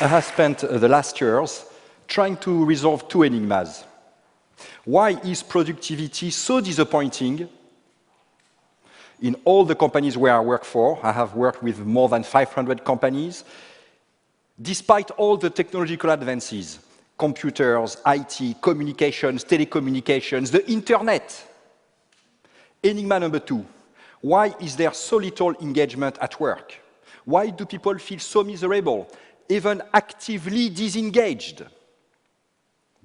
I have spent the last years trying to resolve two enigmas. Why is productivity so disappointing in all the companies where I work for? I have worked with more than 500 companies. Despite all the technological advances, computers, IT, communications, telecommunications, the internet. Enigma number two, why is there so little engagement at work? Why do people feel so miserable, even actively disengaged?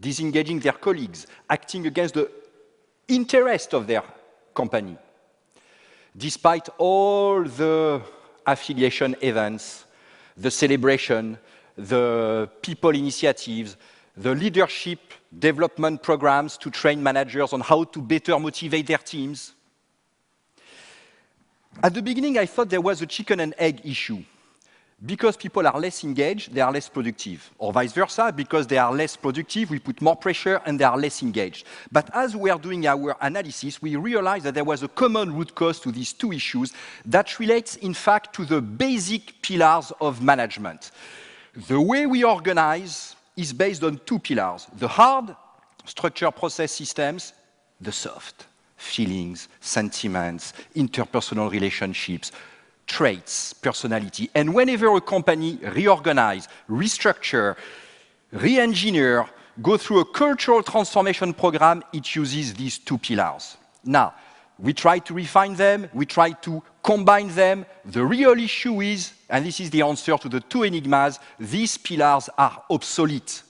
Disengaging their colleagues, acting against the interest of their company. Despite all the affiliation events, the celebration, the people initiatives, the leadership development programs to train managers on how to better motivate their teams. At the beginning, I thought there was a chicken and egg issue. Because people are less engaged, they are less productive. Or vice versa, because they are less productive, we put more pressure and they are less engaged. But as we are doing our analysis, we realized that there was a common root cause to these two issues that relates, in fact, to the basic pillars of management. The way we organize is based on two pillars. The hard, structure, process, systems, the soft, feelings, sentiments, interpersonal relationships, traits, personality. And whenever a company reorganize, restructure, re-engineer, go through a cultural transformation program, it uses these two pillars. Now, we try to refine them, we try to combine them. The real issue is, and this is the answer to the two enigmas, these pillars are obsolete.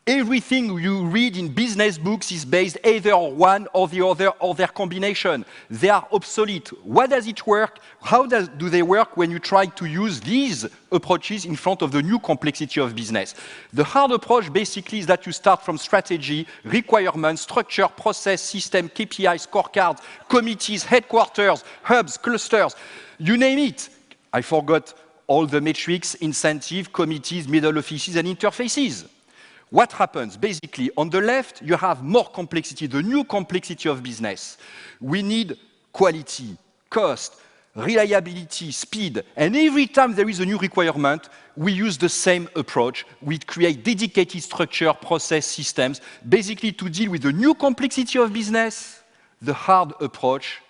Everything you read in business books is based either on one or the other or their combination. They are obsolete. What does it work? How do they work when you try to use these approaches in front of the new complexity of business? The hard approach basically is that you start from strategy, requirements, structure, process, system, KPIs, scorecards, committees, headquarters, hubs, clusters, you name it. I forgot all the metrics, incentive, committees, middle offices, and interfaces. What happens? Basically, on the left, you have more complexity, the new complexity of business. We need quality, cost, reliability, speed. And every time there is a new requirement, we use the same approach. We create dedicated structure, process, systems, basically to deal with the new complexity of business. The hard approach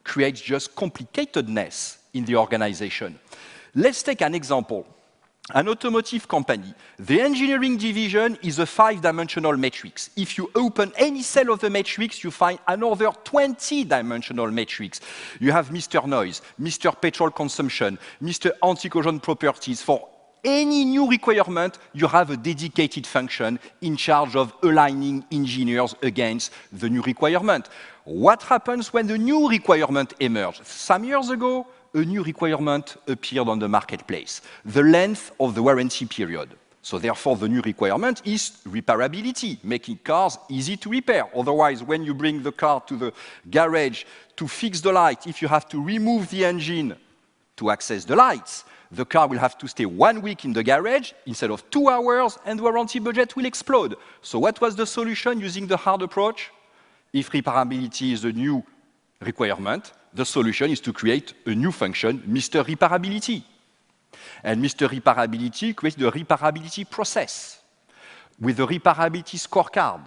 creates just complicatedness in the organization. Let's take an example. An automotive company, the engineering division is a 5-dimensional matrix. If you open any cell of the matrix, you find another 20-dimensional matrix. You have Mr. Noise, Mr. Petrol Consumption, Mr. Anti-corrosion Properties. For any new requirement, you have a dedicated function in charge of aligning engineers against the new requirement. What happens when the new requirement emerges? Some years ago, a new requirement appeared on the marketplace, the length of the warranty period. So therefore, the new requirement is repairability, making cars easy to repair. Otherwise, when you bring the car to the garage to fix the light, if you have to remove the engine to access the lights, the car will have to stay 1 week in the garage instead of 2 hours, and the warranty budget will explode. So what was the solution using the hard approach? If repairability is a new requirement, the solution is to create a new function, Mr. Repairability. And Mr. Repairability creates the repairability process with the repairability scorecard,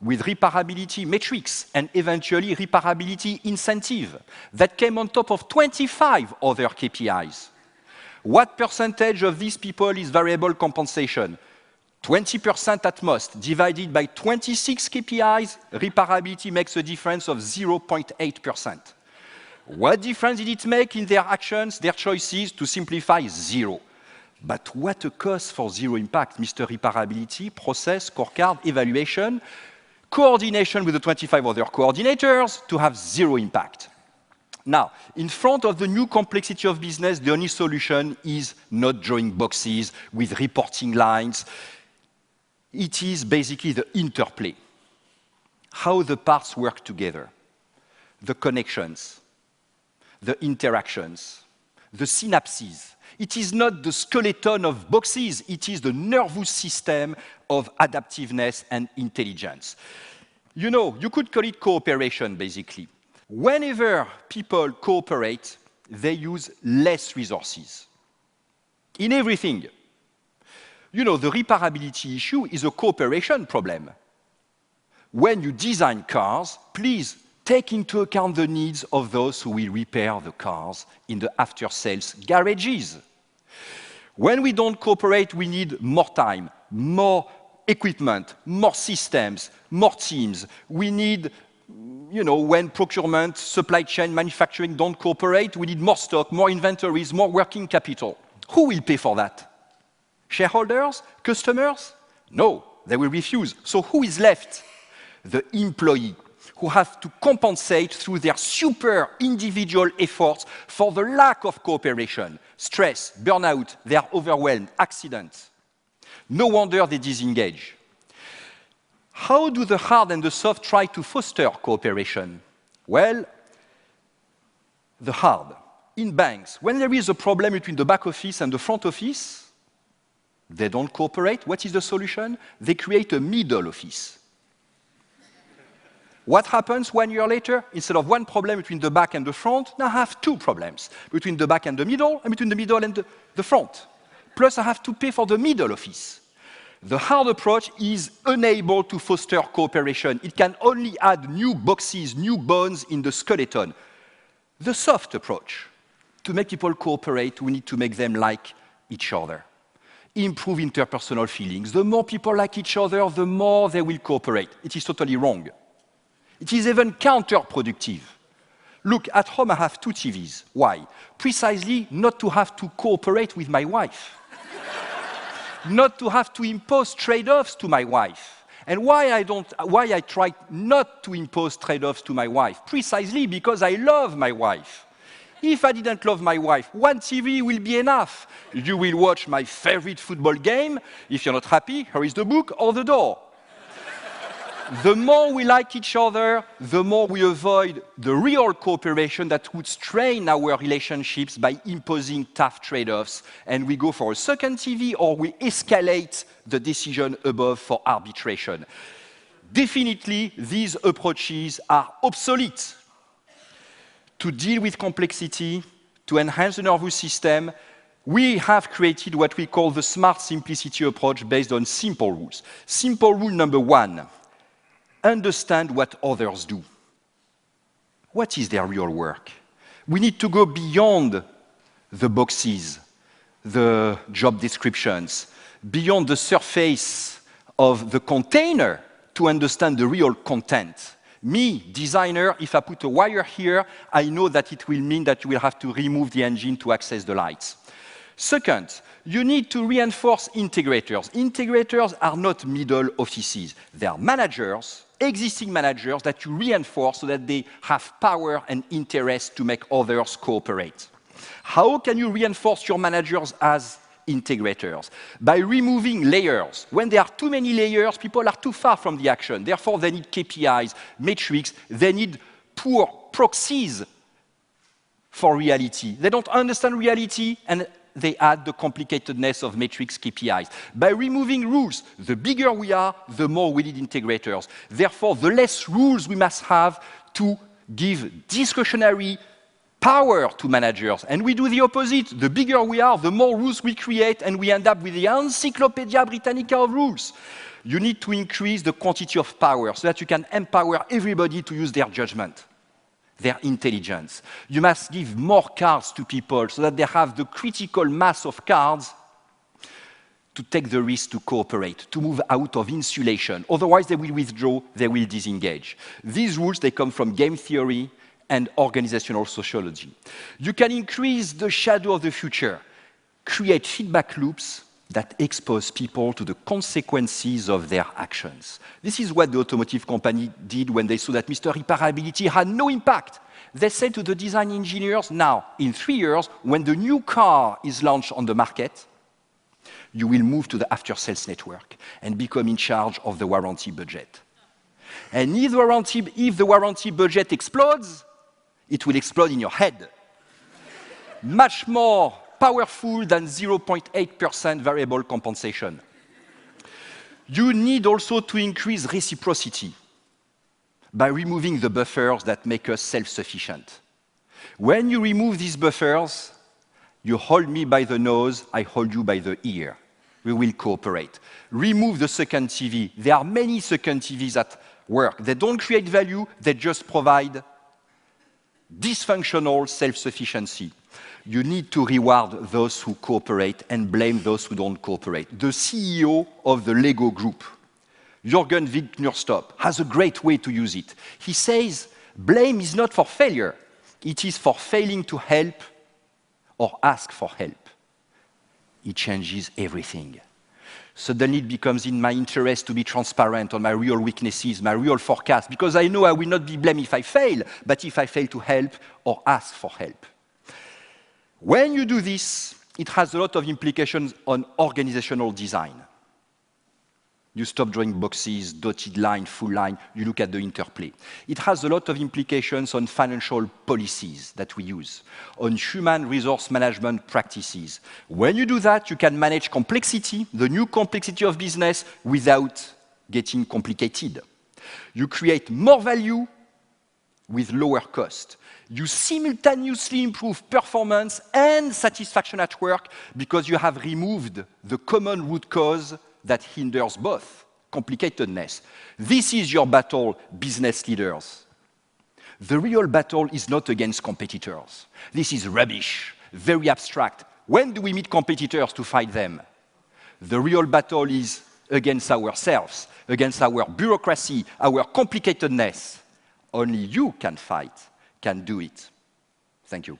with repairability metrics, and eventually repairability incentive that came on top of 25 other KPIs. What percentage of these people is variable compensation? 20% at most, divided by 26 KPIs, repairability makes a difference of 0.8%. What difference did it make in their actions, their choices? To simplify, 0. But what a cost for 0 impact? Mr. Repairability, process, scorecard, evaluation, coordination with the 25 other coordinators to have 0 impact. Now, in front of the new complexity of business, the only solution is not drawing boxes with reporting lines. It is basically the interplay, how the parts work together, the connections, the interactions, the synapses. It is not the skeleton of boxes, it is the nervous system of adaptiveness and intelligence. You know, you could call it cooperation, basically. Whenever people cooperate, they use less resources in everything. You know, the repairability issue is a cooperation problem. When you design cars, please take into account the needs of those who will repair the cars in the after-sales garages. When we don't cooperate, we need more time, more equipment, more systems, more teams. We need, you know, when procurement, supply chain, manufacturing don't cooperate, we need more stock, more inventories, more working capital. Who will pay for that? Shareholders? Customers? No, they will refuse. So who is left? The employee, who have to compensate through their super individual efforts for the lack of cooperation, stress, burnout, they are overwhelmed, accidents. No wonder they disengage. How do the hard and the soft try to foster cooperation? Well, the hard. In banks, when there is a problem between the back office and the front office, they don't cooperate. What is the solution? They create a middle office. What happens 1 year later? Instead of one problem between the back and the front, now I have two problems, between the back and the middle, and between the middle and the front. Plus, I have to pay for the middle office. The hard approach is unable to foster cooperation. It can only add new boxes, new bones in the skeleton. The soft approach, to make people cooperate, we need to make them like each other. Improve interpersonal feelings. The more people like each other, the more they will cooperate. It is totally wrong. It is even counterproductive. Look, at home I have 2 TVs. Why? Precisely not to have to cooperate with my wife. Not to have to impose trade-offs to my wife. And why I try not to impose trade-offs to my wife? Precisely because I love my wife. If I didn't love my wife, 1 TV will be enough. You will watch my favorite football game. If you're not happy, here is the book or the door. The more we like each other, the more we avoid the real cooperation that would strain our relationships by imposing tough trade-offs, and we go for a second TV or we escalate the decision above for arbitration. Definitely, these approaches are obsolete. To deal with complexity, to enhance the nervous system, we have created what we call the smart simplicity approach based on simple rules. Simple rule number 1. Understand what others do. What is their real work? We need to go beyond the boxes, the job descriptions, beyond the surface of the container to understand the real content. Me, designer, if I put a wire here, I know that it will mean that you will have to remove the engine to access the lights. Second, you need to reinforce integrators. Integrators are not middle offices. They are managers, existing managers that you reinforce so that they have power and interest to make others cooperate. How can you reinforce your managers as integrators? By removing layers. When there are too many layers, people are too far from the action. Therefore, they need KPIs, metrics, they need poor proxies for reality. They don't understand reality, and they add the complicatedness of metrics KPIs. By removing rules, the bigger we are, the more we need integrators. Therefore, the less rules we must have to give discretionary power to managers. And we do the opposite. The bigger we are, the more rules we create, and we end up with the Encyclopedia Britannica of rules. You need to increase the quantity of power so that you can empower everybody to use their judgment, their intelligence. You must give more cards to people so that they have the critical mass of cards to take the risk to cooperate, to move out of insulation. Otherwise, they will withdraw, they will disengage. These rules, they come from game theory and organizational sociology. You can increase the shadow of the future, create feedback loops that expose people to the consequences of their actions. This is what the automotive company did when they saw that Mr. Repairability had no impact. They said to the design engineers, now, in 3 years, when the new car is launched on the market, you will move to the after-sales network and become in charge of the warranty budget. And if the warranty budget explodes, it will explode in your head. Much more powerful than 0.8% variable compensation. You need also to increase reciprocity by removing the buffers that make us self-sufficient. When you remove these buffers, you hold me by the nose, I hold you by the ear. we will cooperate. Remove the second TV. There are many second TVs at work. They don't create value, they just provide dysfunctional self-sufficiency. You need to reward those who cooperate and blame those who don't cooperate. The CEO of the Lego Group, Jürgen Wittgenstein, has a great way to use it. He says, blame is not for failure, it is for failing to help or ask for help. It changes everything. Suddenly it becomes in my interest to be transparent on my real weaknesses, my real forecast, because I know I will not be blamed if I fail, but if I fail to help or ask for help. When you do this, it has a lot of implications on organizational design. You stop drawing boxes, dotted line, full line, you look at the interplay. It has a lot of implications on financial policies that we use, on human resource management practices. When you do that, you can manage complexity, the new complexity of business, without getting complicated. You create more value with lower cost. You simultaneously improve performance and satisfaction at work because you have removed the common root cause that hinders both, complicatedness. This is your battle, business leaders. The real battle is not against competitors. This is rubbish, very abstract. When do we meet competitors to fight them? The real battle is against ourselves, against our bureaucracy, our complicatedness. Only you can fight, can do it. Thank you.